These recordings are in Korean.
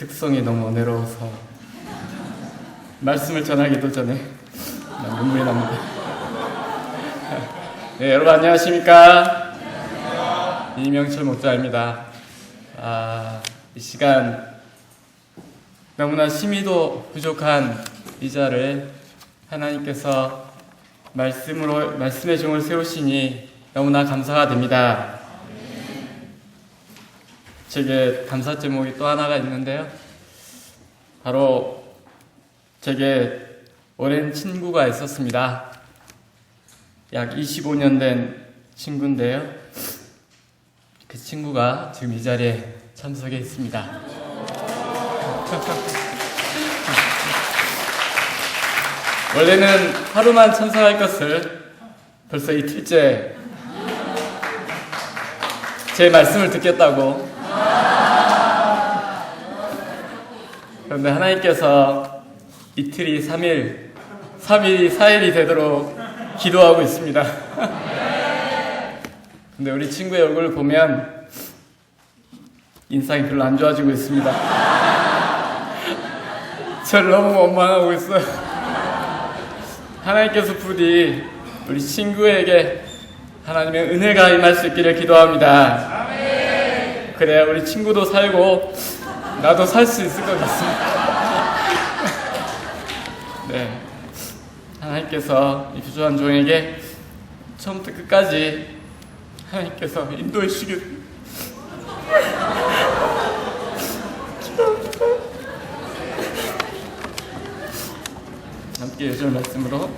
특성이 너무 어내러워서 말씀을 전하기도 전에 눈물이 납니다. 네, 여러분 안녕하십니까? 이명철 목사입니다. 이 시간 너무나 심의도 부족한 이 자를 하나님께서 말씀의 종을 세우시니 너무나 감사가 됩니다. 제게 감사 제목이 또 하나가 있는데요. 바로 제게 오랜 친구가 있었습니다. 약 25년 된 친구인데요. 그 친구가 지금 이 자리에 참석해 있습니다. 원래는 하루만 참석할 것을 벌써 이틀째 제 말씀을 듣겠다고. 그런데 하나님께서 이틀이 3일, 3일이 4일이 되도록 기도하고 있습니다. 근데 우리 친구의 얼굴을 보면 인상이 별로 안 좋아지고 있습니다. 저를 너무 원망하고 있어요. 하나님께서 부디 우리 친구에게 하나님의 은혜가 임할 수 있기를 기도합니다. 그래야 우리 친구도 살고 나도 살 수 있을 것 같습니다. 네, 하나님께서 이 부조한 종에게 처음부터 끝까지 하나님께서 인도해 주시길 기도합니다. 함께 요절 말씀으로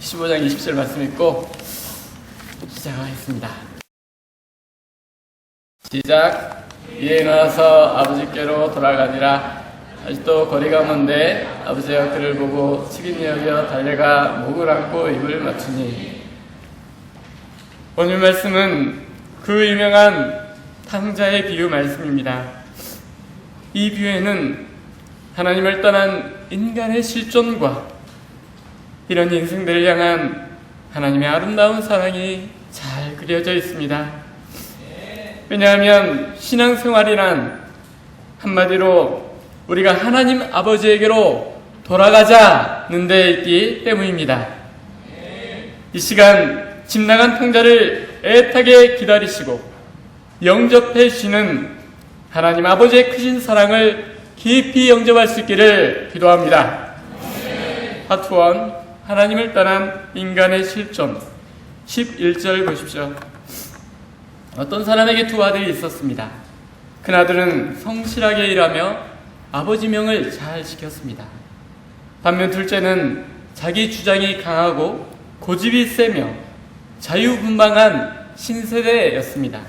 15장 20절 말씀 읽고 시작하겠습니다. 시작. 이에 일어나서 아버지께로 돌아가니라. 아직도 거리가 먼데 아버지가 그를 보고 책임이 여겨 달려가 목을 안고 입을 맞추니. 오늘 말씀은 그 유명한 탕자의 비유 말씀입니다. 이 비유에는 하나님을 떠난 인간의 실존과 이런 인생들을 향한 하나님의 아름다운 사랑이 잘 그려져 있습니다. 왜냐하면 신앙생활이란 한마디로 우리가 하나님 아버지에게로 돌아가자는 데 있기 때문입니다. 이 시간 집 나간 탕자를 애타게 기다리시고 영접해 주시는 하나님 아버지의 크신 사랑을 깊이 영접할 수 있기를 기도합니다. 파트 1, 하나님을 떠난 인간의 실존. 11절 보십시오. 어떤 사람에게 두 아들이 있었습니다. 큰아들은 성실하게 일하며 아버지 명을 잘 지켰습니다. 반면 둘째는 자기 주장이 강하고 고집이 세며 자유분방한 신세대였습니다.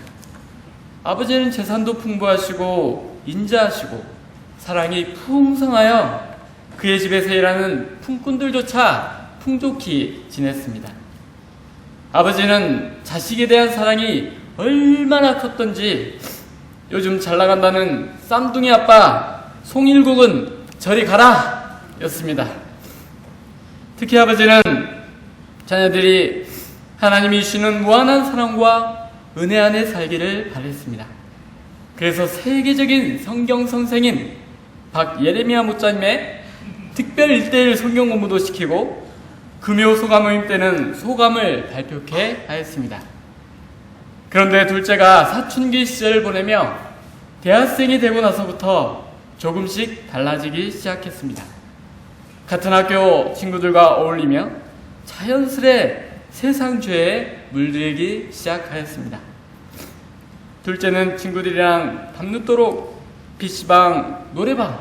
아버지는 재산도 풍부하시고 인자하시고 사랑이 풍성하여 그의 집에서 일하는 품꾼들조차 풍족히 지냈습니다. 아버지는 자식에 대한 사랑이 얼마나 컸던지 요즘 잘나간다는 쌈둥이 아빠 송일국은 저리 가라 였습니다. 특히 아버지는 자녀들이 하나님이 주시는 무한한 사랑과 은혜 안에 살기를 바랬습니다. 그래서 세계적인 성경 선생인 박예레미야 목사님의 특별 1:1 성경 공부도 시키고 금요 소감 모임 때는 소감을 발표케 하였습니다. 그런데 둘째가 사춘기 시절을 보내며 대학생이 되고 나서부터 조금씩 달라지기 시작했습니다. 같은 학교 친구들과 어울리며 자연스레 세상 죄에 물들기 시작하였습니다. 둘째는 친구들이랑 밤늦도록 PC방, 노래방,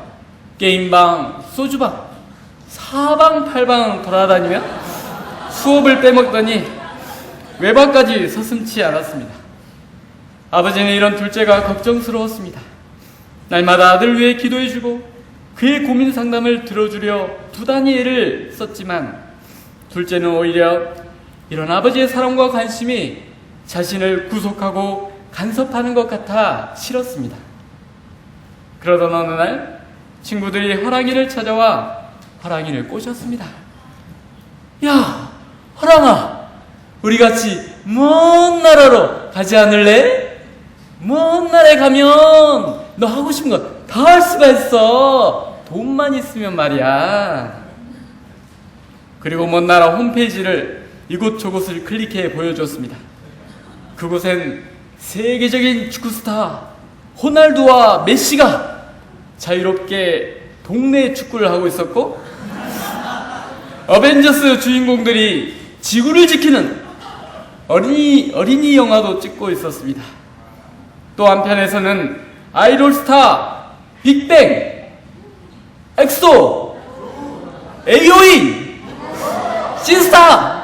게임방, 소주방, 사방팔방 돌아다니며 수업을 빼먹더니 외박까지 서슴지 않았습니다. 아버지는 이런 둘째가 걱정스러웠습니다. 날마다 아들 위해 기도해주고 그의 고민 상담을 들어주려 두 단위 애를 썼지만 둘째는 오히려 이런 아버지의 사랑과 관심이 자신을 구속하고 간섭하는 것 같아 싫었습니다. 그러던 어느 날 친구들이 허랑이를 찾아와 허랑이를 꼬셨습니다. 야, 허랑아, 우리 같이 먼 나라로 가지 않을래? 먼 나라에 가면 너 하고 싶은 거 다 할 수가 있어. 돈만 있으면 말이야. 그리고 먼 나라 홈페이지를 이곳저곳을 클릭해 보여주었습니다. 그곳엔 세계적인 축구 스타 호날두와 메시가 자유롭게 동네 축구를 하고 있었고, 어벤져스 주인공들이 지구를 지키는 어린이 영화도 찍고 있었습니다. 또 한편에서는 아이돌 스타 빅뱅, 엑소, AOA, 신스타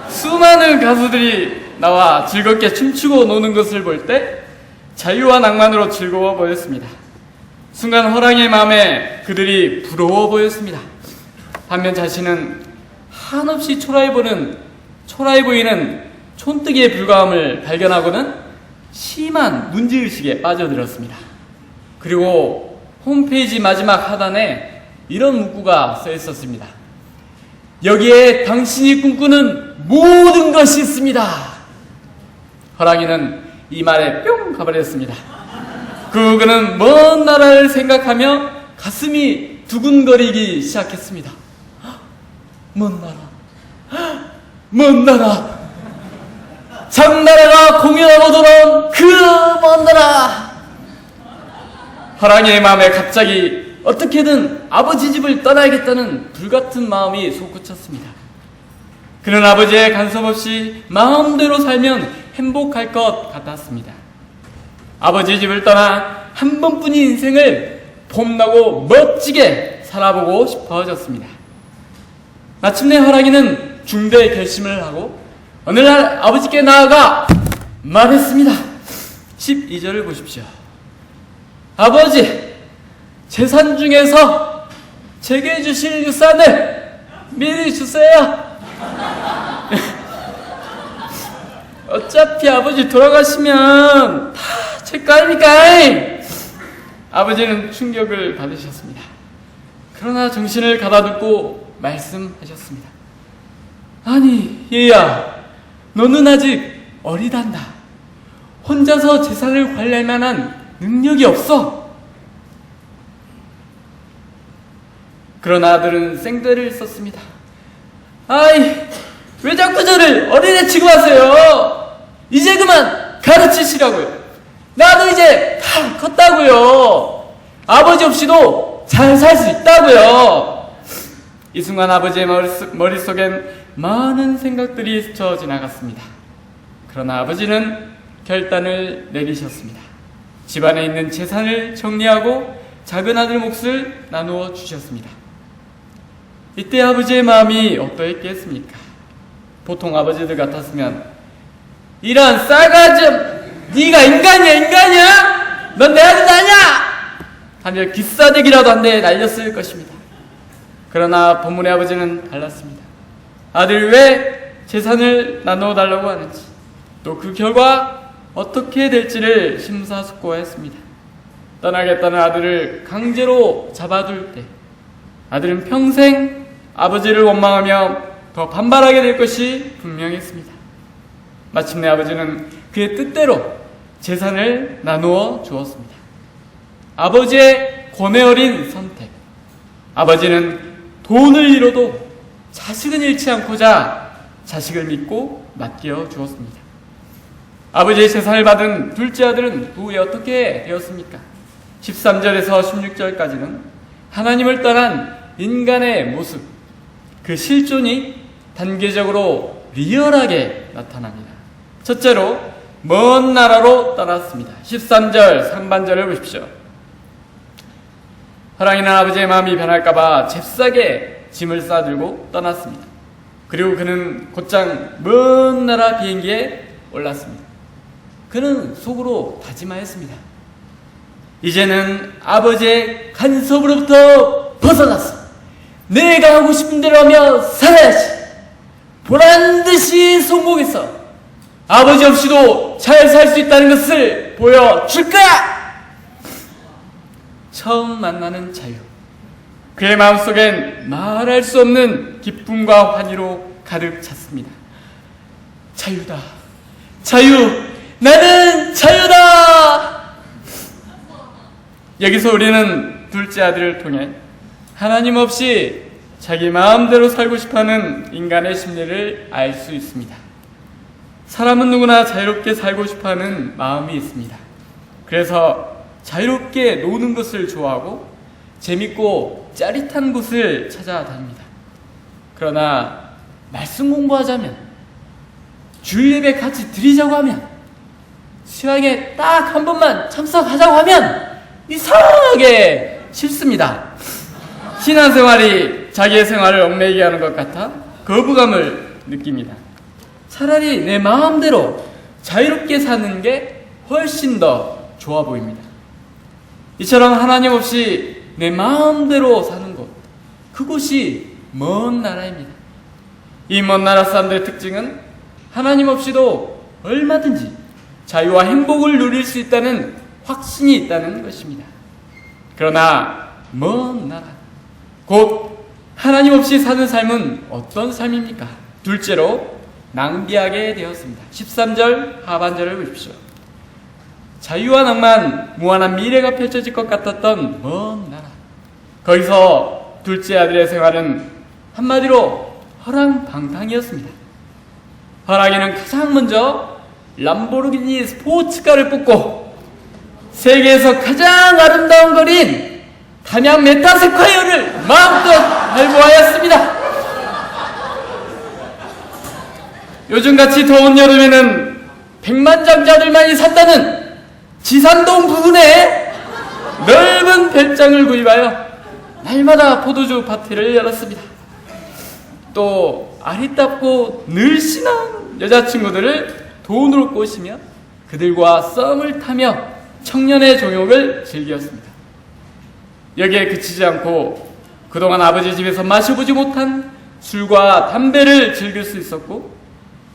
수많은 가수들이 나와 즐겁게 춤추고 노는 것을 볼 때 자유와 낭만으로 즐거워 보였습니다. 순간 호랑이의 마음에 그들이 부러워 보였습니다. 반면 자신은 한없이 초라해 보이는 촌뜨기의 불과함을 발견하고는 심한 문제의식에 빠져들었습니다. 그리고 홈페이지 마지막 하단에 이런 문구가 써 있었습니다. 여기에 당신이 꿈꾸는 모든 것이 있습니다. 호랑이는 이 말에 뿅 가버렸습니다. 그는 먼 나라를 생각하며 가슴이 두근거리기 시작했습니다. 먼 나라, 장나라가 공연하고 돌아온 그 먼 나라. 호랑이의 마음에 갑자기 어떻게든 아버지 집을 떠나야겠다는 불같은 마음이 솟구쳤습니다. 그는 아버지의 간섭 없이 마음대로 살면 행복할 것 같았습니다. 아버지 집을 떠나 한 번뿐인 인생을 폼나고 멋지게 살아보고 싶어졌습니다. 마침내 호랑이는 중대 결심을 하고 어느 날 아버지께 나아가 말했습니다. 12절을 보십시오. 아버지, 재산 중에서 제게 주실 유산을 미리 주세요. 어차피 아버지 돌아가시면 다 제 거 아닙니까? 아버지는 충격을 받으셨습니다. 그러나 정신을 가다듬고 말씀하셨습니다. 아니, 얘야, 너는 아직 어리단다. 혼자서 재산을 관리할 만한 능력이 없어. 그러나 아들은 생떼를 썼습니다. 아이, 왜 자꾸 저를 어린애 취급하세요? 이제 그만 가르치시라고요. 나도 이제 다 컸다고요. 아버지 없이도 잘 살 수 있다고요. 이 순간 아버지의 머릿속엔 많은 생각들이 스쳐 지나갔습니다. 그러나 아버지는 결단을 내리셨습니다. 집안에 있는 재산을 정리하고 작은 아들 몫을 나누어 주셨습니다. 이때 아버지의 마음이 어떠했겠습니까? 보통 아버지들 같았으면 이런 싸가지 네가 인간이야? 넌 내 아들 아니야? 하며 귀싸대기라도 한 대 날렸을 것입니다. 그러나 본문의 아버지는 달랐습니다. 아들 왜 재산을 나누어 달라고 하는지, 또 그 결과 어떻게 될지를 심사숙고했습니다. 떠나겠다는 아들을 강제로 잡아둘 때 아들은 평생 아버지를 원망하며 더 반발하게 될 것이 분명했습니다. 마침내 아버지는 그의 뜻대로 재산을 나누어 주었습니다. 아버지의 권해 어린 선택. 아버지는 돈을 잃어도 자식은 잃지 않고자 자식을 믿고 맡겨 주었습니다. 아버지의 재산을 받은 둘째 아들은 후에 어떻게 되었습니까? 13절에서 16절까지는 하나님을 떠난 인간의 모습, 그 실존이 단계적으로 리얼하게 나타납니다. 첫째로 먼 나라로 떠났습니다. 13절 상반절을 보십시오. 호랑이는 아버지의 마음이 변할까봐 잽싸게 짐을 싸들고 떠났습니다. 그리고 그는 곧장 먼 나라 비행기에 올랐습니다. 그는 속으로 다짐하였습니다. 이제는 아버지의 간섭으로부터 벗어났어. 내가 하고 싶은 대로 하며 살아야지. 보란듯이 성공했어. 아버지 없이도 잘 살 수 있다는 것을 보여줄 거야. 처음 만나는 자유. 그의 마음속엔 말할 수 없는 기쁨과 환희로 가득 찼습니다. 자유다. 자유. 나는 자유다. 여기서 우리는 둘째 아들을 통해 하나님 없이 자기 마음대로 살고 싶어하는 인간의 심리를 알 수 있습니다. 사람은 누구나 자유롭게 살고 싶어하는 마음이 있습니다. 그래서 자유롭게 노는 것을 좋아하고 재밌고 짜릿한 곳을 찾아다닙니다. 그러나 말씀 공부하자면, 주일 예배 같이 드리자고 하면, 수양에 딱 한 번만 참석하자고 하면 이상하게 싫습니다. 신앙생활이 자기의 생활을 얽매이게 하는 것 같아 거부감을 느낍니다. 차라리 내 마음대로 자유롭게 사는 게 훨씬 더 좋아 보입니다. 이처럼 하나님 없이 내 마음대로 사는 곳, 그곳이 먼 나라입니다. 이 먼 나라 사람들의 특징은 하나님 없이도 얼마든지 자유와 행복을 누릴 수 있다는 확신이 있다는 것입니다. 그러나 먼 나라, 곧 하나님 없이 사는 삶은 어떤 삶입니까? 둘째로 낭비하게 되었습니다. 13절 하반절을 보십시오. 자유와 낭만, 무한한 미래가 펼쳐질 것 같았던 먼 나라, 거기서 둘째 아들의 생활은 한마디로 허랑방탕이었습니다. 허랑이는 가장 먼저 람보르기니 스포츠카를 뽑고 세계에서 가장 아름다운 거리인 담양 메타세콰이어를 마음껏 발부하였습니다. 요즘같이 더운 여름에는 백만장자들만이 산다는 지산동 부근에 넓은 별장을 구입하여 날마다 포도주 파티를 열었습니다. 또 아리답고 늘씬한 여자친구들을 돈으로 꼬시며 그들과 썸을 타며 청년의 종욕을 즐겼습니다. 여기에 그치지 않고 그동안 아버지 집에서 마셔보지 못한 술과 담배를 즐길 수 있었고,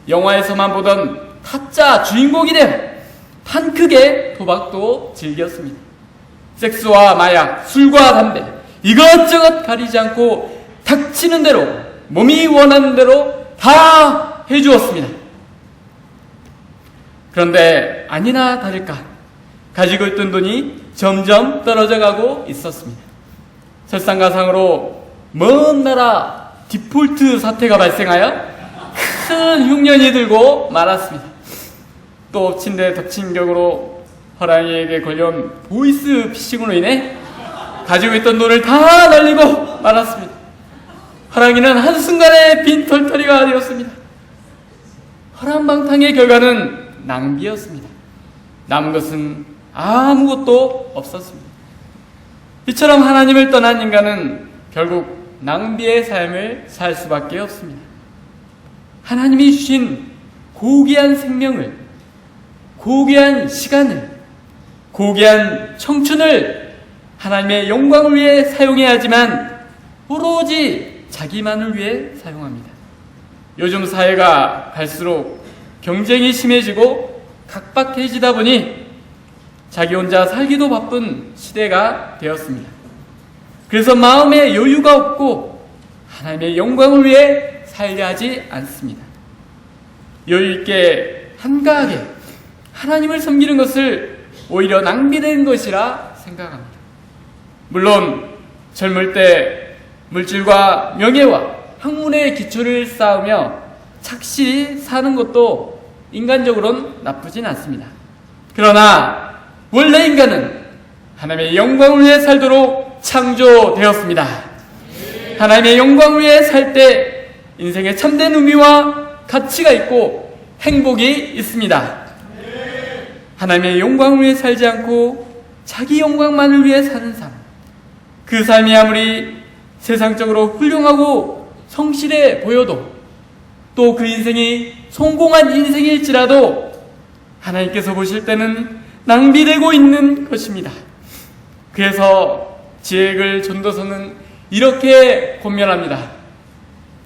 영화에서만 보던 타짜 주인공이 되어 판크계 도박도 즐겼습니다. 섹스와 마약, 술과 담배, 이것저것 가리지 않고 닥치는 대로, 몸이 원하는 대로 다 해주었습니다. 그런데 아니나 다를까 가지고 있던 돈이 점점 떨어져 가고 있었습니다. 설상가상으로 먼 나라 디폴트 사태가 발생하여 큰 흉년이 들고 말았습니다. 또 엎친 데 덮친 격으로 허랑이에게 걸려온 보이스 피싱으로 인해 가지고 있던 돈을 다 날리고 말았습니다. 허랑이는 한순간에 빈털터리가 되었습니다. 허랑방탕의 결과는 낭비였습니다. 남은 것은 아무것도 없었습니다. 이처럼 하나님을 떠난 인간은 결국 낭비의 삶을 살 수밖에 없습니다. 하나님이 주신 고귀한 생명을, 고귀한 시간을, 고귀한 청춘을 하나님의 영광을 위해 사용해야 하지만 오로지 자기만을 위해 사용합니다. 요즘 사회가 갈수록 경쟁이 심해지고 각박해지다 보니 자기 혼자 살기도 바쁜 시대가 되었습니다. 그래서 마음에 여유가 없고 하나님의 영광을 위해 살려 하지 않습니다. 여유있게 한가하게 하나님을 섬기는 것을 오히려 낭비된 것이라 생각합니다. 물론 젊을 때 물질과 명예와 학문의 기초를 쌓으며 착실히 사는 것도 인간적으로는 나쁘진 않습니다. 그러나 원래 인간은 하나님의 영광을 위해 살도록 창조되었습니다. 하나님의 영광을 위해 살 때 인생에 참된 의미와 가치가 있고 행복이 있습니다. 하나님의 영광을 위해 살지 않고 자기 영광만을 위해 사는 삶, 그 삶이 아무리 세상적으로 훌륭하고 성실해 보여도, 또 그 인생이 성공한 인생일지라도 하나님께서 보실 때는 낭비되고 있는 것입니다. 그래서 지혜글 전도서는 이렇게 권면합니다.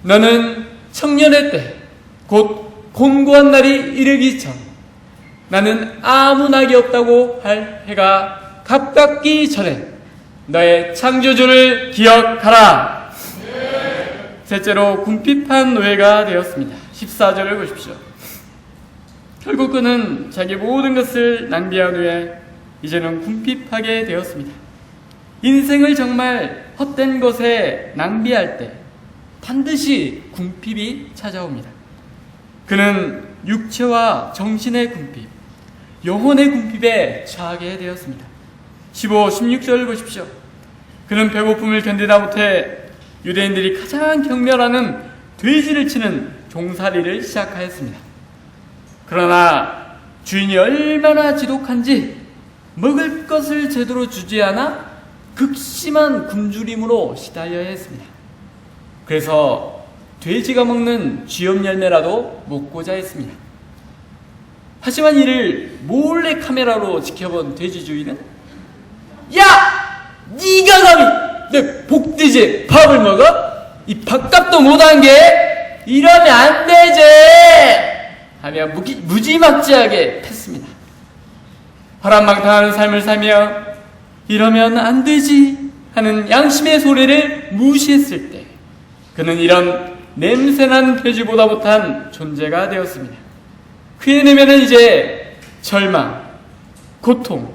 너는 청년의 때, 곧 곤고한 날이 이르기 전, 나는 아무 낙이 없다고 할 해가 가깝기 전에 너의 창조주를 기억하라. 셋째로 궁핍한 노예가 되었습니다. 14절을 보십시오. 결국 그는 자기 모든 것을 낭비한 후에 이제는 궁핍하게 되었습니다. 인생을 정말 헛된 것에 낭비할 때 반드시 궁핍이 찾아옵니다. 그는 육체와 정신의 궁핍, 영혼의 궁핍에 처하게 되었습니다. 15, 16절 보십시오. 그는 배고픔을 견디다 못해 유대인들이 가장 경멸하는 돼지를 치는 종살이를 시작하였습니다. 그러나 주인이 얼마나 지독한지 먹을 것을 제대로 주지 않아 극심한 굶주림으로 시달려야 했습니다. 그래서 돼지가 먹는 쥐염 열매라도 먹고자 했습니다. 하지만 이를 몰래 카메라로 지켜본 돼지 주인은 야! 네가 감히 내 복돼지 밥을 먹어? 이 밥값도 못한 게 이러면 안 되지! 하며 무지막지하게 팼습니다. 파란망탕한 삶을 살며 이러면 안 되지 하는 양심의 소리를 무시했을 때 그는 이런 냄새난 돼지보다 못한 존재가 되었습니다. 그의 내면은 이제 절망, 고통,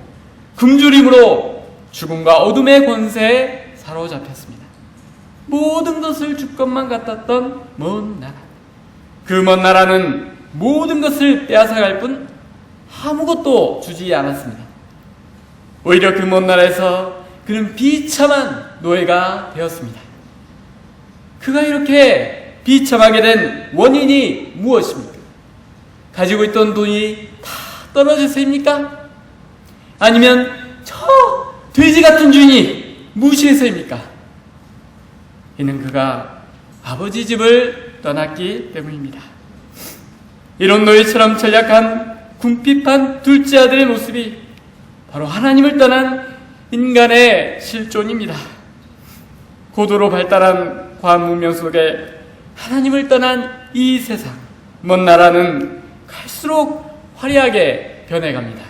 굶주림으로 죽음과 어둠의 권세에 사로잡혔습니다. 모든 것을 주권만 같았던 먼 나라. 그 먼 나라는 모든 것을 빼앗아갈 뿐 아무것도 주지 않았습니다. 오히려 그 먼 나라에서 그는 비참한 노예가 되었습니다. 그가 이렇게 비참하게 된 원인이 무엇입니까? 가지고 있던 돈이 다 떨어져서입니까? 아니면 저 돼지 같은 주인이 무시해서입니까? 이는 그가 아버지 집을 떠났기 때문입니다. 이런 노예처럼 전략한 궁핍한 둘째 아들의 모습이 바로 하나님을 떠난 인간의 실존입니다. 고도로 발달한 과학 문명 속에 하나님을 떠난 이 세상, 먼 나라는 갈수록 화려하게 변해갑니다.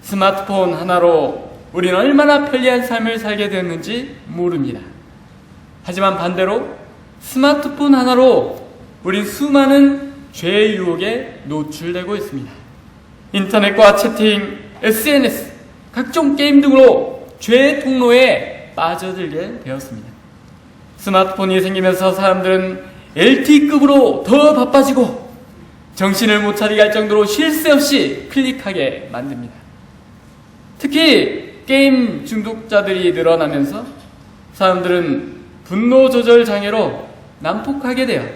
스마트폰 하나로 우리는 얼마나 편리한 삶을 살게 됐는지 모릅니다. 하지만 반대로 스마트폰 하나로 우린 수많은 죄의 유혹에 노출되고 있습니다. 인터넷과 채팅, SNS, 각종 게임 등으로 죄의 통로에 빠져들게 되었습니다. 스마트폰이 생기면서 사람들은 LTE급으로 더 바빠지고 정신을 못 차리게 할 정도로 쉴 새 없이 클릭하게 만듭니다. 특히 게임 중독자들이 늘어나면서 사람들은 분노 조절 장애로 난폭하게 돼요.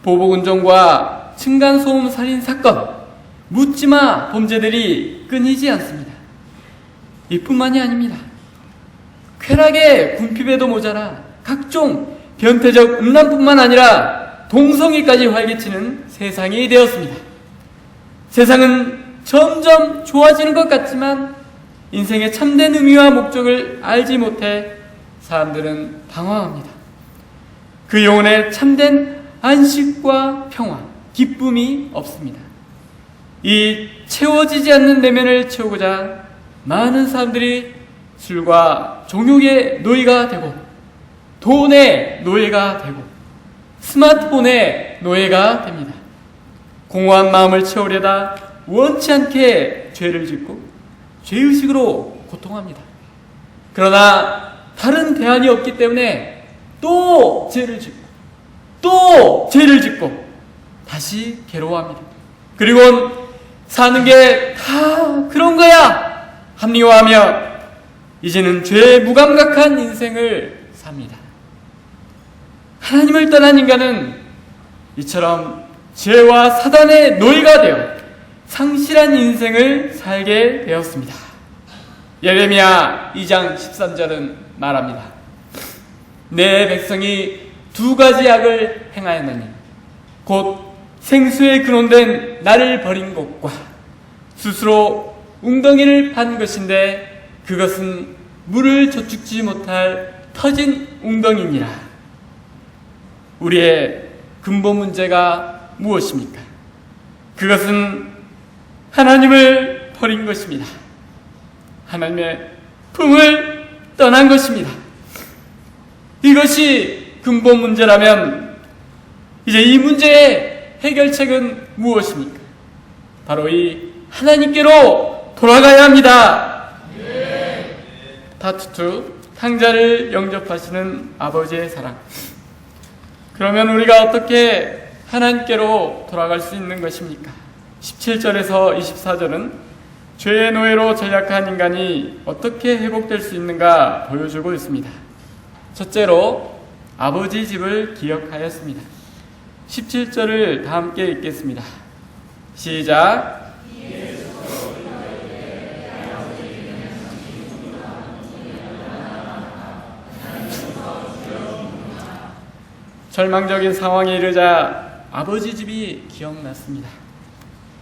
보복운전과 층간소음 살인 사건, 묻지마 범죄들이 끊이지 않습니다. 이뿐만이 아닙니다. 쾌락의 궁핍에도 모자라 각종 변태적 음란뿐만 아니라 동성애까지 활개치는 세상이 되었습니다. 세상은 점점 좋아지는 것 같지만 인생의 참된 의미와 목적을 알지 못해 사람들은 방황합니다. 그 영혼에 참된 안식과 평화, 기쁨이 없습니다. 이 채워지지 않는 내면을 채우고자 많은 사람들이 술과 종욕의 노예가 되고 돈의 노예가 되고 스마트폰의 노예가 됩니다. 공허한 마음을 채우려다 원치 않게 죄를 짓고 죄의식으로 고통합니다. 그러나 다른 대안이 없기 때문에 또 죄를 짓고 또 죄를 짓고 다시 괴로워합니다. 그리고 사는 게 다 그런 거야 합리화하며 이제는 죄에 무감각한 인생을 삽니다. 하나님을 떠난 인간은 이처럼 죄와 사단의 노예가 되어 상실한 인생을 살게 되었습니다. 예레미야 2장 13절은 말합니다. 내 백성이 두 가지 악을 행하였나니 곧 생수에 근원된 나를 버린 것과 스스로 웅덩이를 판 것인데 그것은 물을 저축지 못할 터진 웅덩이니라. 우리의 근본 문제가 무엇입니까? 그것은 하나님을 버린 것입니다. 하나님의 품을 떠난 것입니다. 이것이 근본 문제라면 이제 이 문제의 해결책은 무엇입니까? 바로 이 하나님께로 돌아가야 합니다. 네. 타투투 탕자를 영접하시는 아버지의 사랑. 그러면 우리가 어떻게 하나님께로 돌아갈 수 있는 것입니까? 17절에서 24절은 죄의 노예로 전락한 인간이 어떻게 회복될 수 있는가 보여주고 있습니다. 첫째로 아버지 집을 기억하였습니다. 17절을 다 함께 읽겠습니다. 시작. 절망적인 상황에 이르자 아버지 집이 기억났습니다.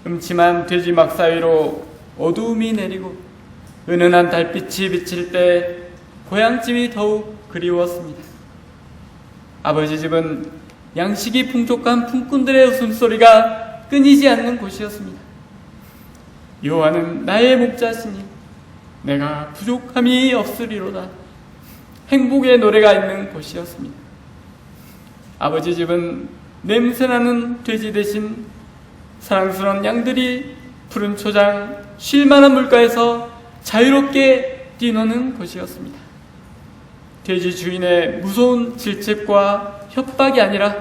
음침한 돼지 막사 위로 어두움이 내리고 은은한 달빛이 비칠 때 고향집이 더욱 그리웠습니다. 아버지 집은 양식이 풍족한 품꾼들의 웃음소리가 끊이지 않는 곳이었습니다. 여호와는 나의 목자시니 내가 부족함이 없으리로다. 행복의 노래가 있는 곳이었습니다. 아버지 집은 냄새나는 돼지 대신 사랑스러운 양들이 푸른 초장, 쉴만한 물가에서 자유롭게 뛰노는 곳이었습니다. 돼지 주인의 무서운 질책과 협박이 아니라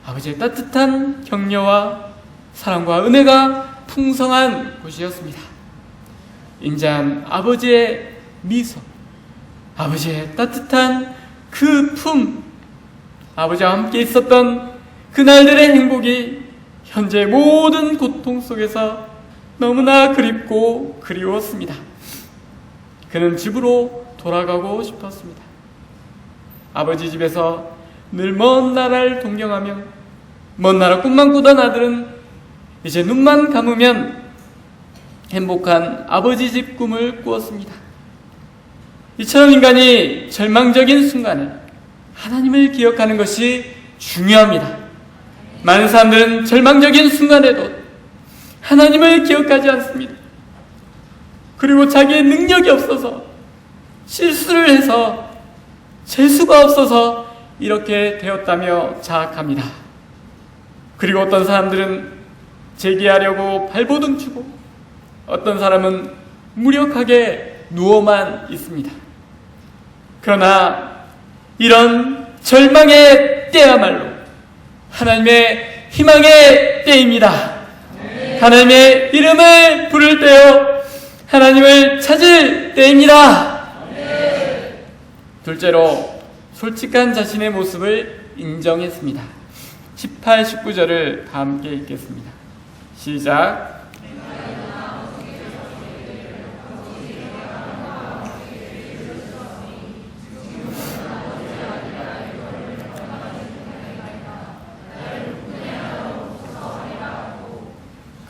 아버지의 따뜻한 격려와 사랑과 은혜가 풍성한 곳이었습니다. 인자한 아버지의 미소, 아버지의 따뜻한 그 품, 아버지와 함께 있었던 그날들의 행복이 현재 모든 고통 속에서 너무나 그립고 그리웠습니다. 그는 집으로 돌아가고 싶었습니다. 아버지 집에서 늘 먼 나라를 동경하며 먼 나라 꿈만 꾸던 아들은 이제 눈만 감으면 행복한 아버지 집 꿈을 꾸었습니다. 이처럼 인간이 절망적인 순간에 하나님을 기억하는 것이 중요합니다. 많은 사람들은 절망적인 순간에도 하나님을 기억하지 않습니다. 그리고 자기의 능력이 없어서 실수를 해서 재수가 없어서 이렇게 되었다며 자학합니다. 그리고 어떤 사람들은 제기하려고 발버둥 치고 어떤 사람은 무력하게 누워만 있습니다. 그러나 이런 절망의 때야말로 하나님의 희망의 때입니다. 하나님의 이름을 부를 때요, 하나님을 찾을 때입니다. 둘째로 솔직한 자신의 모습을 인정했습니다. 18, 19절을 다 함께 읽겠습니다. 시작.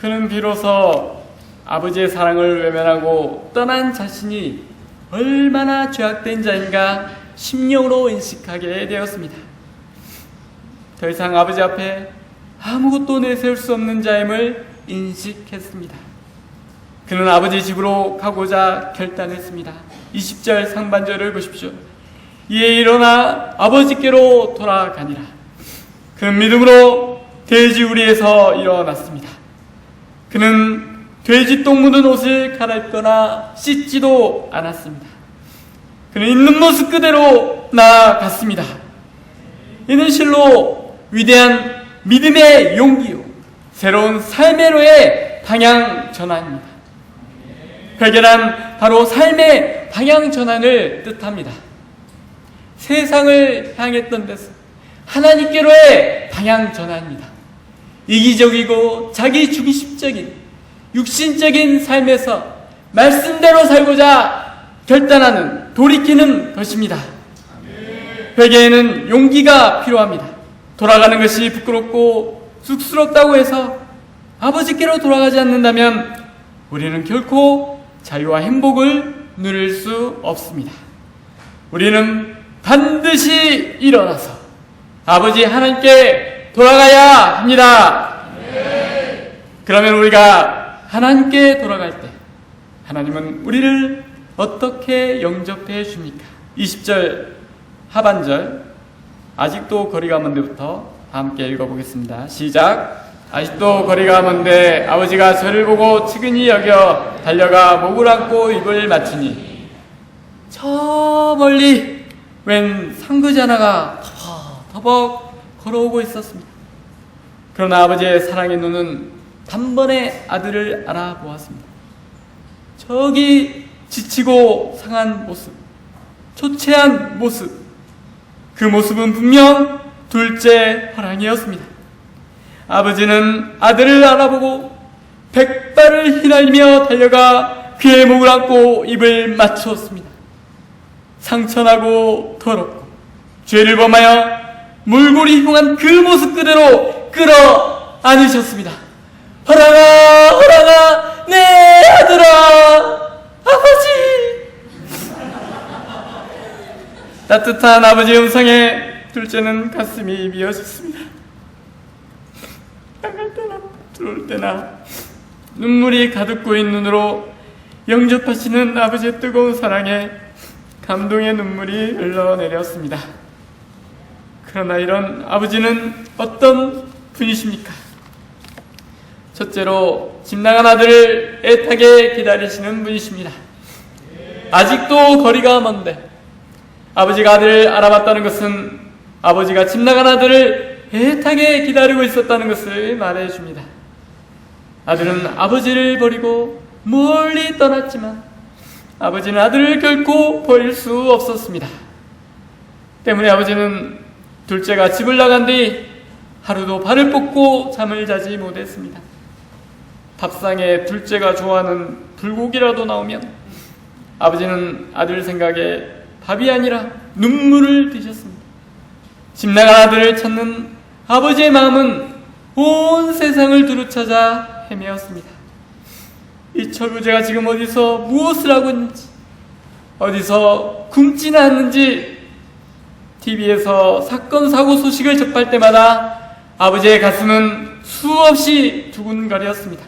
그는 비로소 아버지의 사랑을 외면하고 떠난 자신이 얼마나 죄악된 자인가 심령으로 인식하게 되었습니다. 더 이상 아버지 앞에 아무것도 내세울 수 없는 자임을 인식했습니다. 그는 아버지 집으로 가고자 결단했습니다. 20절 상반절을 보십시오. 이에 일어나 아버지께로 돌아가니라. 그는 믿음으로 돼지 우리에서 일어났습니다. 그는 돼지 똥 묻은 옷을 갈아입거나 씻지도 않았습니다. 그는 있는 모습 그대로 나아갔습니다. 이는 실로 위대한 믿음의 용기요, 새로운 삶의 로의 방향 전환입니다. 회개란 바로 삶의 방향 전환을 뜻합니다. 세상을 향했던 데서 하나님께로의 방향 전환입니다. 이기적이고 자기 중심적인 육신적인 삶에서 말씀대로 살고자 결단하는, 돌이키는 것입니다. 회개에는 용기가 필요합니다. 돌아가는 것이 부끄럽고 쑥스럽다고 해서 아버지께로 돌아가지 않는다면 우리는 결코 자유와 행복을 누릴 수 없습니다. 우리는 반드시 일어나서 아버지 하나님께 돌아가야 합니다. 그러면 우리가 하나님께 돌아갈 때 하나님은 우리를 어떻게 영접해 줍니까? 20절 하반절, 아직도 거리가 먼 데부터 함께 읽어보겠습니다. 시작. 아직도 거리가 먼데 아버지가 저를 보고 측은히 여겨 달려가 목을 안고 입을 맞추니, 저 멀리 웬 상거지 하나가 터벅터벅 걸어오고 있었습니다. 그러나 아버지의 사랑의 눈은 단번에 아들을 알아보았습니다. 저기 지치고 상한 모습, 초췌한 모습, 그 모습은 분명 둘째 화랑이었습니다. 아버지는 아들을 알아보고 백발을 휘날리며 달려가 그의 목을 안고 입을 맞추었습니다. 상처나고 더럽고 죄를 범하여 몰골이 흉한 그 모습 그대로 끌어 안으셨습니다. 허랑아, 허랑아, 내 아들아, 아버지. 따뜻한 아버지의 음성에 둘째는 가슴이 미어졌습니다. 나갈 때나 들어올 때나 눈물이 가득 고인 눈으로 영접하시는 아버지의 뜨거운 사랑에 감동의 눈물이 흘러내렸습니다. 그러나 이런 아버지는 어떤 분이십니까? 첫째로 집 나간 아들을 애타게 기다리시는 분이십니다. 아직도 거리가 먼데 아버지가 아들을 알아봤다는 것은 아버지가 집 나간 아들을 애타게 기다리고 있었다는 것을 말해줍니다. 아들은 아버지를 버리고 멀리 떠났지만 아버지는 아들을 결코 버릴 수 없었습니다. 때문에 아버지는 둘째가 집을 나간 뒤 하루도 발을 뻗고 잠을 자지 못했습니다. 밥상에 둘째가 좋아하는 불고기라도 나오면 아버지는 아들 생각에 밥이 아니라 눈물을 드셨습니다. 집 나간 아들을 찾는 아버지의 마음은 온 세상을 두루찾아 헤매었습니다. 이 철부제가 지금 어디서 무엇을 하고 있는지, 어디서 굶지는 않는지 TV에서 사건 사고 소식을 접할 때마다 아버지의 가슴은 수없이 두근거렸습니다.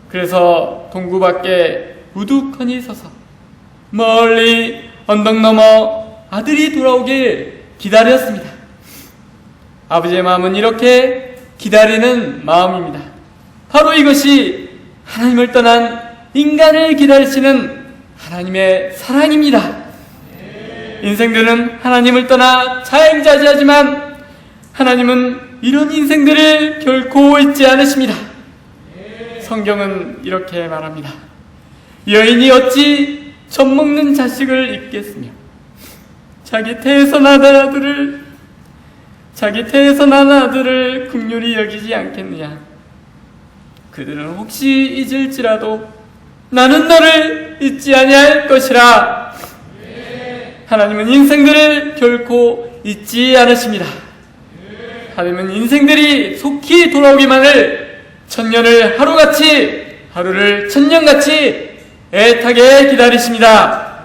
그래서 동구 밖에 우두커니 서서 멀리 언덕 너머 아들이 돌아오길 기다렸습니다. 아버지의 마음은 이렇게 기다리는 마음입니다. 바로 이것이 하나님을 떠난 인간을 기다리시는 하나님의 사랑입니다. 인생들은 하나님을 떠나 자행자지하지만 하나님은 이런 인생들을 결코 잊지 않으십니다. 성경은 이렇게 말합니다. 여인이 어찌 젖먹는 자식을 잊겠으며 자기 태에서 난 아들을 긍휼히 여기지 않겠느냐. 그들은 혹시 잊을지라도 나는 너를 잊지 아니할 것이라. 하나님은 인생들을 결코 잊지 않으십니다. 하나님은 인생들이 속히 돌아오기만을 천년을 하루같이, 하루를 천년같이 애타게 기다리십니다.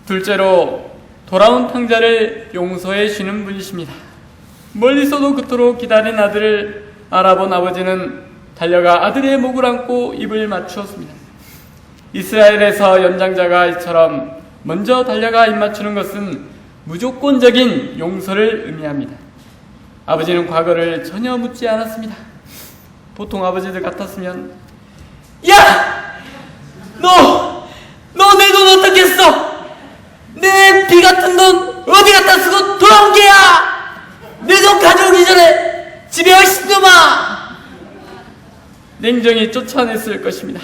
둘째로 돌아온 탕자를 용서해 주는 분이십니다. 멀리서도 그토록 기다린 아들을 알아본 아버지는 달려가 아들의 목을 안고 입을 맞추었습니다. 이스라엘에서 연장자가 이처럼 먼저 달려가 입 맞추는 것은 무조건적인 용서를 의미합니다. 아버지는 과거를 전혀 묻지 않았습니다. 보통 아버지들 같았으면 야! 너 내 돈 어떻게 써? 내 피 같은 돈 어디 갖다 쓰고 돌아온 게야! 내 돈 가져오기 전에 집에 얼씬 놈아! 냉정히 쫓아냈을 것입니다.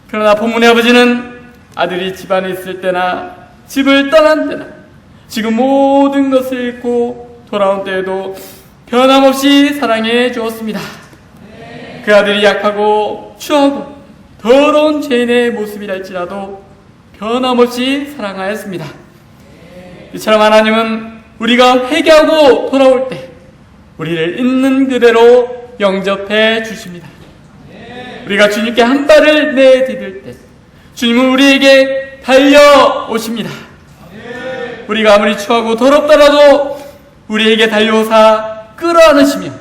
그러나 본문의 아버지는 아들이 집안에 있을 때나 집을 떠난 때나 지금 모든 것을 잃고 돌아온 때에도 변함없이 사랑해 주었습니다. 그 아들이 약하고 추하고 더러운 죄인의 모습이라 할지라도 변함없이 사랑하였습니다. 이처럼 하나님은 우리가 회개하고 돌아올 때 우리를 있는 그대로 영접해 주십니다. 우리가 주님께 한 발을 내디딜 때 주님은 우리에게 달려오십니다. 우리가 아무리 추하고 더럽더라도 우리에게 달려오사 끌어안으시며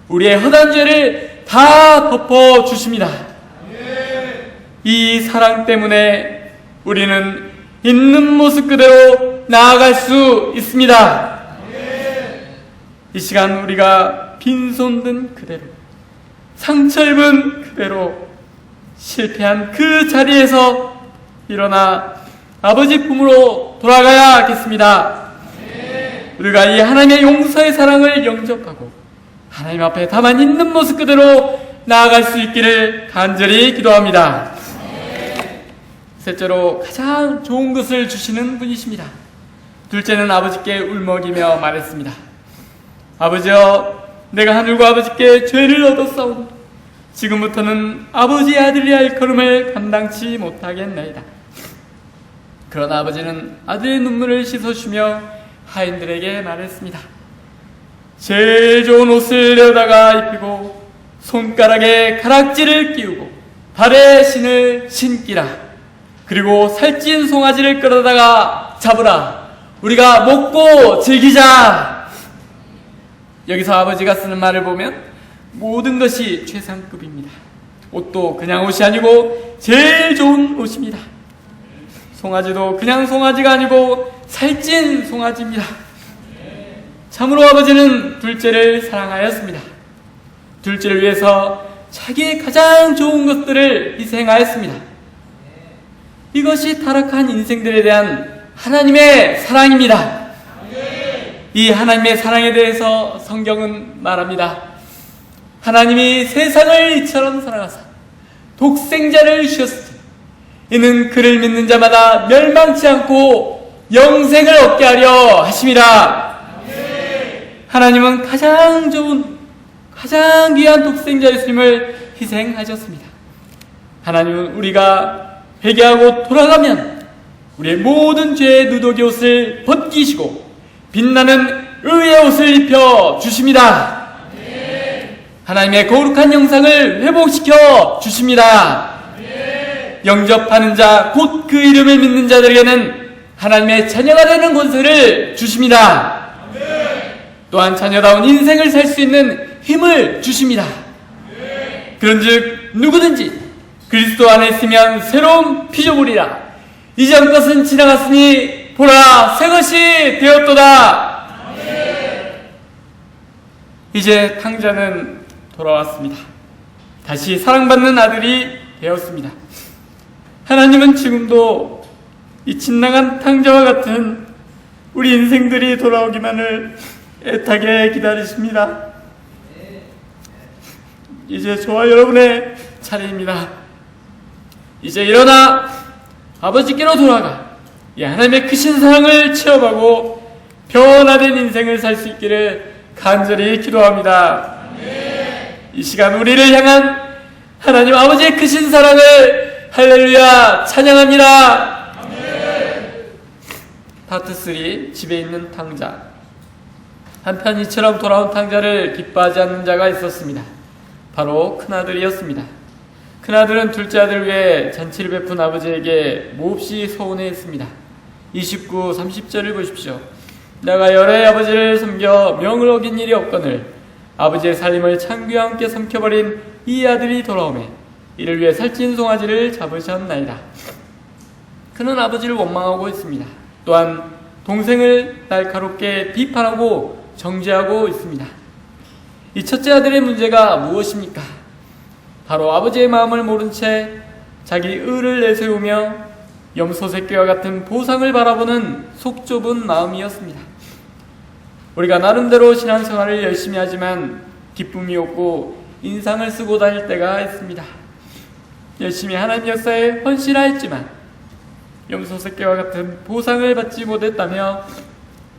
우리의 허다한 죄를 다 덮어주십니다. 이 사랑 때문에 우리는 있는 모습 그대로 나아갈 수 있습니다. 이 시간 우리가 빈손 든 그대로, 상처 입은 그대로, 실패한 그 자리에서 일어나 아버지 품으로 돌아가야겠습니다. 우리가 이 하나님의 용서의 사랑을 영접하고 하나님 앞에 다만 있는 모습 그대로 나아갈 수 있기를 간절히 기도합니다. 셋째로 가장 좋은 것을 주시는 분이십니다. 둘째는 아버지께 울먹이며 말했습니다. 아버지여, 내가 하늘과 아버지께 죄를 얻었사오니 지금부터는 아버지의 아들이 할 걸음을 감당치 못하겠나이다. 그러나 아버지는 아들의 눈물을 씻어주며 하인들에게 말했습니다. 제일 좋은 옷을 내어다가 입히고 손가락에 가락지를 끼우고 발에 신을 신기라. 그리고 살찐 송아지를 끌어다가 잡으라. 우리가 먹고 즐기자. 여기서 아버지가 쓰는 말을 보면 모든 것이 최상급입니다. 옷도 그냥 옷이 아니고 제일 좋은 옷입니다. 송아지도 그냥 송아지가 아니고 살찐 송아지입니다. 참으로 아버지는 둘째를 사랑하였습니다. 둘째를 위해서 자기의 가장 좋은 것들을 희생하였습니다. 이것이 타락한 인생들에 대한 하나님의 사랑입니다. 이 하나님의 사랑에 대해서 성경은 말합니다. 하나님이 세상을 이처럼 사랑하사 독생자를 주셨으니 이는 그를 믿는 자마다 멸망치 않고 영생을 얻게 하려 하심이라. 하나님은 가장 좋은, 가장 귀한 독생자 예수님을 희생하셨습니다. 하나님은 우리가 회개하고 돌아가면 우리의 모든 죄의 누더기 옷을 벗기시고 빛나는 의의 옷을 입혀 주십니다. 하나님의 거룩한 영상을 회복시켜 주십니다. 영접하는 자, 곧 그 이름을 믿는 자들에게는 하나님의 자녀가 되는 권세를 주십니다. 또한 자녀다운 인생을 살 수 있는 힘을 주십니다. 그런즉 누구든지 그리스도 안에 있으면 새로운 피조물이라. 이전 것은 지나갔으니 보라, 새 것이 되었도다. 이제 탕자는 돌아왔습니다. 다시 사랑받는 아들이 되었습니다. 하나님은 지금도 이 지나간 탕자와 같은 우리 인생들이 돌아오기만을 애타게 기다리십니다. 이제 저와 여러분의 차례입니다. 이제 일어나 아버지께로 돌아가 이 하나님의 크신 사랑을 체험하고 변화된 인생을 살 수 있기를 간절히 기도합니다. 이 시간 우리를 향한 하나님 아버지의 크신 사랑을 할렐루야 찬양합니다. 파트 3, 집에 있는 탕자. 한편 이처럼 돌아온 탕자를 기뻐하지 않는 자가 있었습니다. 바로 큰아들이었습니다. 큰아들은 둘째 아들을 위해 잔치를 베푼 아버지에게 몹시 서운해했습니다. 29, 30절을 보십시오. 내가 열의 아버지를 섬겨 명을 어긴 일이 없거늘 아버지의 살림을 창기와 함께 삼켜버린 이 아들이 돌아오매 이를 위해 살찐 송아지를 잡으셨나이다. 그는 아버지를 원망하고 있습니다. 또한 동생을 날카롭게 비판하고 정죄하고 있습니다. 이 첫째 아들의 문제가 무엇입니까? 바로 아버지의 마음을 모른 채 자기 의를 내세우며 염소 새끼와 같은 보상을 바라보는 속 좁은 마음이었습니다. 우리가 나름대로 신앙생활을 열심히 하지만 기쁨이 없고 인상을 쓰고 다닐 때가 있습니다. 열심히 하나님 역사에 헌신하였지만 염소 새끼와 같은 보상을 받지 못했다며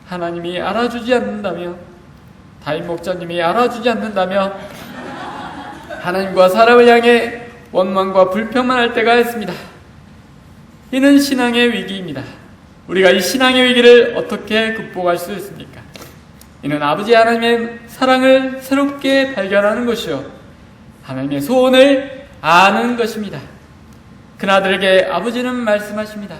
하나님이 알아주지 않는다며 다임 목자님이 알아주지 않는다며 하나님과 사람을 향해 원망과 불평만 할 때가 있습니다. 이는 신앙의 위기입니다. 우리가 이 신앙의 위기를 어떻게 극복할 수 있습니까? 이는 아버지 하나님의 사랑을 새롭게 발견하는 것이요 하나님의 소원을 아는 것입니다. 그나들에게 아버지는 말씀하십니다.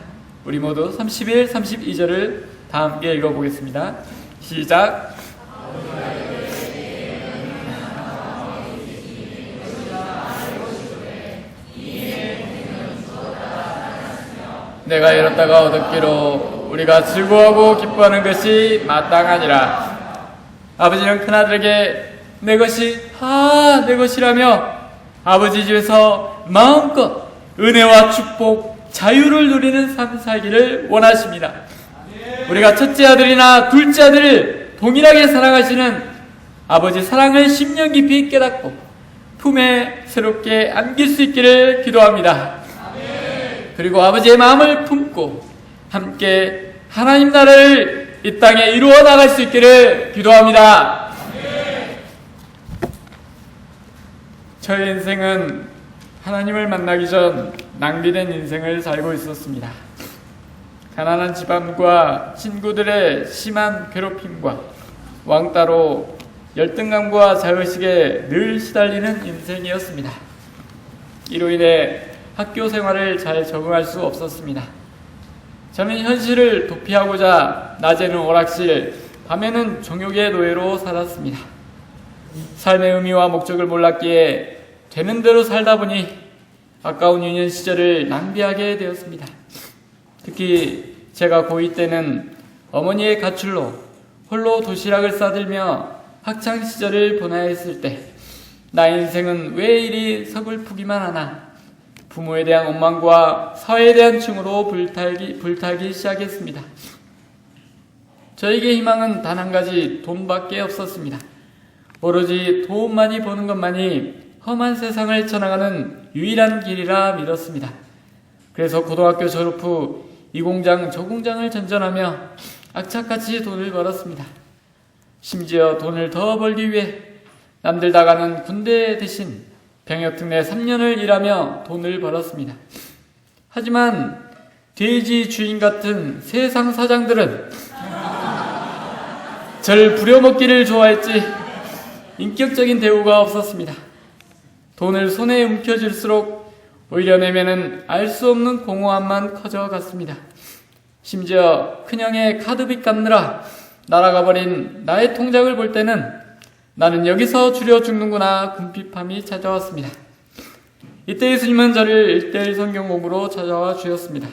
우리 모두 31, 32절을 다 함께 읽어보겠습니다. 시작. 내가 이뤘다가 얻었기로 우리가 즐거워하고 기뻐하는 것이 마땅하니라. 아버지는 큰아들에게 내 것이 내 것이라며 아버지 집에서 마음껏 은혜와 축복, 자유를 누리는 삶 살기를 원하십니다. 우리가 첫째 아들이나 둘째 아들을 동일하게 사랑하시는 아버지 사랑을 10년 깊이 깨닫고 품에 새롭게 안길 수 있기를 기도합니다. 그리고 아버지의 마음을 품고 함께 하나님 나라를 이 땅에 이루어 나갈 수 있기를 기도합니다. 저의 인생은 하나님을 만나기 전 낭비된 인생을 살고 있었습니다. 가난한 집안과 친구들의 심한 괴롭힘과 왕따로 열등감과 자의식에 늘 시달리는 인생이었습니다. 이로 인해 학교 생활을 잘 적응할 수 없었습니다. 저는 현실을 도피하고자 낮에는 오락실, 밤에는 종욕의 노예로 살았습니다. 삶의 의미와 목적을 몰랐기에 되는 대로 살다 보니 아까운 유년 시절을 낭비하게 되었습니다. 특히 제가 고2 때는 어머니의 가출로 홀로 도시락을 싸들며 학창 시절을 보내야 했을 때 나의 인생은 왜 이리 서글프기만 하나 부모에 대한 원망과 사회에 대한 충으로 불타기 시작했습니다. 저에게 희망은 단 한 가지 돈밖에 없었습니다. 오로지 돈 많이 버는 것만이 험한 세상을 쳐나가는 유일한 길이라 믿었습니다. 그래서 고등학교 졸업 후 이 공장 저 공장을 전전하며 악착같이 돈을 벌었습니다. 심지어 돈을 더 벌기 위해 남들 다 가는 군대 대신 병역특례 3년을 일하며 돈을 벌었습니다. 하지만 돼지 주인 같은 세상 사장들은 저를 부려먹기를 좋아했지 인격적인 대우가 없었습니다. 돈을 손에 움켜쥘수록 오히려 내면은 알 수 없는 공허함만 커져갔습니다. 심지어 큰형의 카드빚 갚느라 날아가 버린 나의 통장을 볼 때는 나는 여기서 줄여 죽는구나 궁핍함이 찾아왔습니다. 이때 예수님은 저를 1:1 성경 공부로 찾아와 주셨습니다.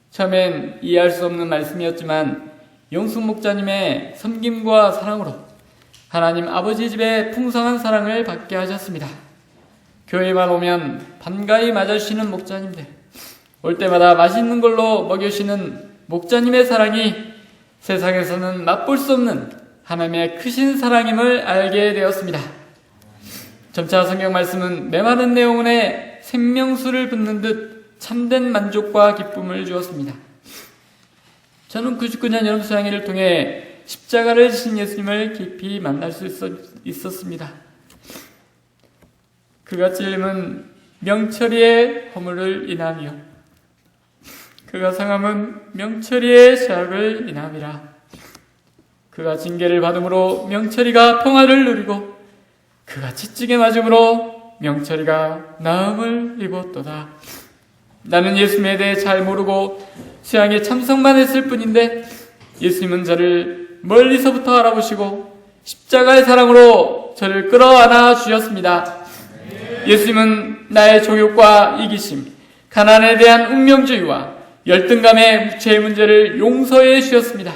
처음엔 이해할 수 없는 말씀이었지만 용숙 목자님의 섬김과 사랑으로 하나님 아버지 집에 풍성한 사랑을 받게 하셨습니다. 교회만 오면 반가이 맞아주시는 목자님들, 올 때마다 맛있는 걸로 먹여주시는 목자님의 사랑이 세상에서는 맛볼 수 없는 하나님의 크신 사랑임을 알게 되었습니다. 점차 성경 말씀은 메마른 내용에 생명수를 붓는 듯 참된 만족과 기쁨을 주었습니다. 저는 99년 여름 수양회를 통해 십자가를 지신 예수님을 깊이 만날 수 있었습니다. 그가 찔림은 명철이의 허물을 인하며 그가 상함은 명철이의 죄악을 인함이라. 그가 징계를 받음으로 명철이가 평화를 누리고 그가 채찍에 맞음으로 명철이가 나음을 입었도다. 나는 예수님에 대해 잘 모르고 수양에 참석만 했을 뿐인데 예수님은 저를 멀리서부터 알아보시고 십자가의 사랑으로 저를 끌어안아 주셨습니다. 예수님은 나의 종욕과 이기심, 가난에 대한 운명주의와 열등감의 죄의 문제를 용서해 주셨습니다.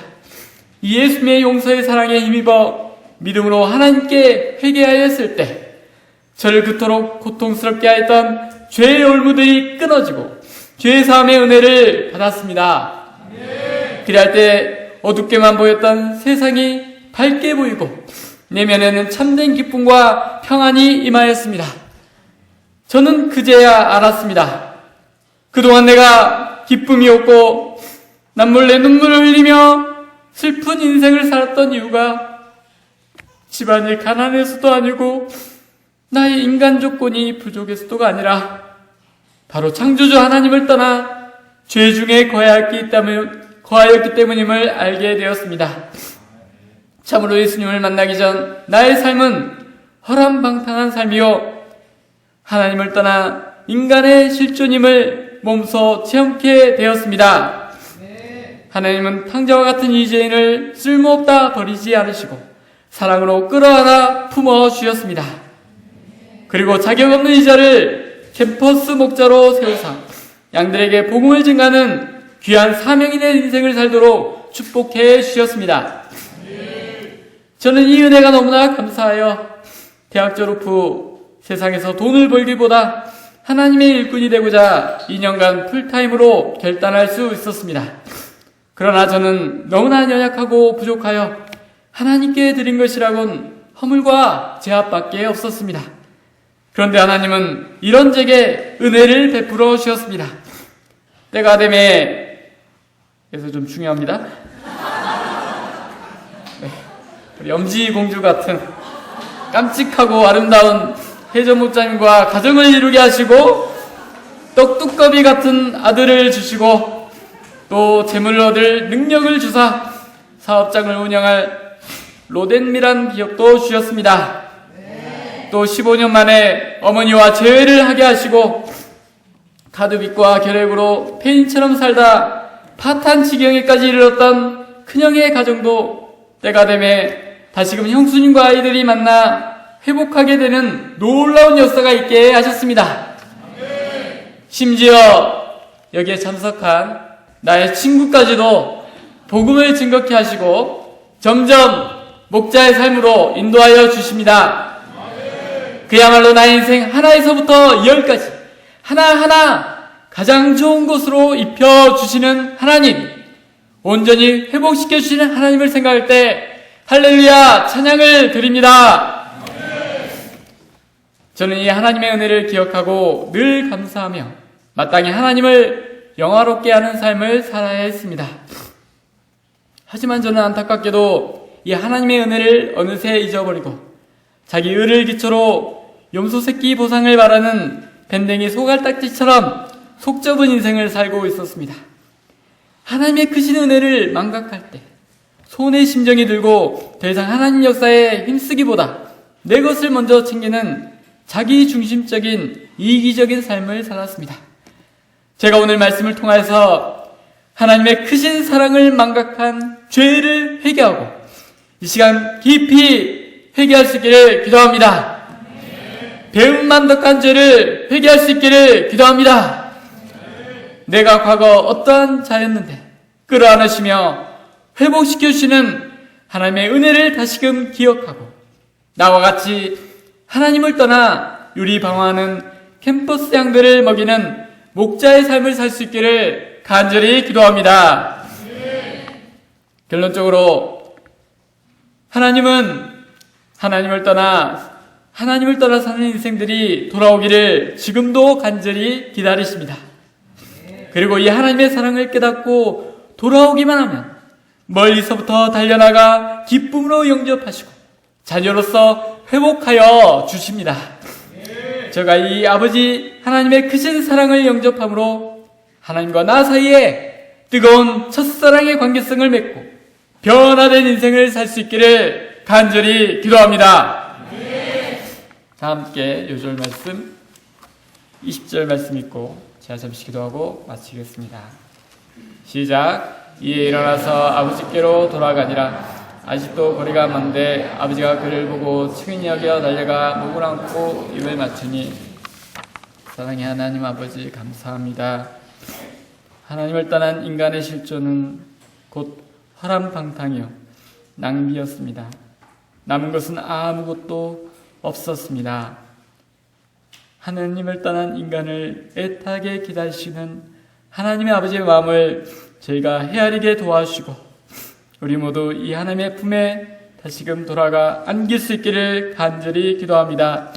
이 예수님의 용서의 사랑에 힘입어 믿음으로 하나님께 회개하였을 때 저를 그토록 고통스럽게 하였던 죄의 올무들이 끊어지고 죄의 사함의 은혜를 받았습니다. 그리할 때 어둡게만 보였던 세상이 밝게 보이고 내면에는 참된 기쁨과 평안이 임하였습니다. 저는 그제야 알았습니다. 그동안 내가 기쁨이 없고 남몰래 눈물을 흘리며 슬픈 인생을 살았던 이유가 집안이 가난해서도 아니고 나의 인간 조건이 부족해서도가 아니라 바로 창조주 하나님을 떠나 죄 중에 거하였기 때문임을 알게 되었습니다. 참으로 예수님을 만나기 전 나의 삶은 허람방탕한 삶이요 하나님을 떠나 인간의 실존임을 몸소 체험케 되었습니다. 하나님은 탕자와 같은 이 죄인을 쓸모없다 버리지 않으시고 사랑으로 끌어안아 품어주셨습니다. 그리고 자격 없는 이 자를 캠퍼스 목자로 세우사 양들에게 복음을 증가하는 귀한 사명인의 인생을 살도록 축복해 주셨습니다. 저는 이 은혜가 너무나 감사하여 대학 졸업 후 세상에서 돈을 벌기보다 하나님의 일꾼이 되고자 2년간 풀타임으로 결단할 수 있었습니다. 그러나 저는 너무나 연약하고 부족하여 하나님께 드린 것이라곤 허물과 제압밖에 없었습니다. 그런데 하나님은 이런 제게 은혜를 베풀어 주셨습니다. 때가 되매, 그래서 좀 중요합니다. 네, 우리 염지 공주 같은 깜찍하고 아름다운 혜전 목자님과 가정을 이루게 하시고, 떡두꺼비 같은 아들을 주시고, 또 재물을 얻을 능력을 주사 사업장을 운영할 로덴미란 기업도 주셨습니다. 또 15년 만에 어머니와 재회를 하게 하시고, 가두빚과 결핵으로 폐인처럼 살다 파탄 지경에까지 이르렀던 큰형의 가정도 때가 되매 다시금 형수님과 아이들이 만나 회복하게 되는 놀라운 역사가 있게 하셨습니다. 심지어 여기에 참석한 나의 친구까지도 복음을 증거케 하시고 점점 목자의 삶으로 인도하여 주십니다. 그야말로 나의 인생 하나에서부터 열까지 하나하나 가장 좋은 곳으로 입혀주시는 하나님, 온전히 회복시켜주시는 하나님을 생각할 때 할렐루야 찬양을 드립니다. 저는 이 하나님의 은혜를 기억하고 늘 감사하며 마땅히 하나님을 영화롭게 하는 삶을 살아야 했습니다. 하지만 저는 안타깝게도 이 하나님의 은혜를 어느새 잊어버리고 자기 의를 기초로 염소새끼 보상을 바라는 밴댕이 소갈딱지처럼 속 좁은 인생을 살고 있었습니다. 하나님의 크신 은혜를 망각할 때 손의 심정이 들고 더 이상 하나님 역사에 힘쓰기보다 내 것을 먼저 챙기는 자기 중심적인 이기적인 삶을 살았습니다. 제가 오늘 말씀을 통해서 하나님의 크신 사랑을 망각한 죄를 회개하고 이 시간 깊이 회개할 수 있기를 기도합니다. 배은만덕한 죄를 회개할 수 있기를 기도합니다. 내가 과거 어떠한 자였는데 끌어안으시며 회복시켜주시는 하나님의 은혜를 다시금 기억하고 나와 같이 하나님을 떠나 유리방황하는 캠퍼스 양들을 먹이는 목자의 삶을 살 수 있기를 간절히 기도합니다. 결론적으로 하나님은 하나님을 떠나 사는 인생들이 돌아오기를 지금도 간절히 기다리십니다. 그리고 이 하나님의 사랑을 깨닫고 돌아오기만 하면 멀리서부터 달려나가 기쁨으로 영접하시고 자녀로서 회복하여 주십니다. 제가 이 아버지 하나님의 크신 사랑을 영접함으로 하나님과 나 사이에 뜨거운 첫사랑의 관계성을 맺고 변화된 인생을 살 수 있기를 간절히 기도합니다. 다 함께 요절 말씀 20절 말씀 읽고 제가 잠시 기도하고 마치겠습니다. 시작. 이에 일어나서 아버지께로 돌아가니라. 아직도 거리가 먼데 아버지가 그를 보고 측은히 여겨 달려가 목을 안고 입을 맞추니. 사랑의 하나님 아버지 감사합니다. 하나님을 떠난 인간의 실존은 곧 화람방탕이요 낭비였습니다. 남은 것은 아무것도 없었습니다. 하나님을 떠난 인간을 애타게 기다리시는 하나님의 아버지의 마음을 저희가 헤아리게 도와주시고 우리 모두 이 하나님의 품에 다시금 돌아가 안길 수 있기를 간절히 기도합니다.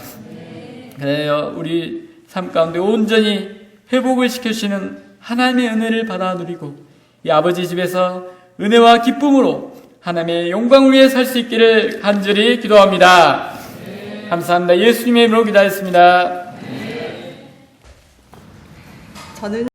그래요, 우리 삶 가운데 온전히 회복을 시켜주시는 하나님의 은혜를 받아 누리고 이 아버지 집에서 은혜와 기쁨으로 하나님의 영광을 위해 살 수 있기를 간절히 기도합니다. 감사합니다. 예수님의 이름으로 기도했습니다. 저는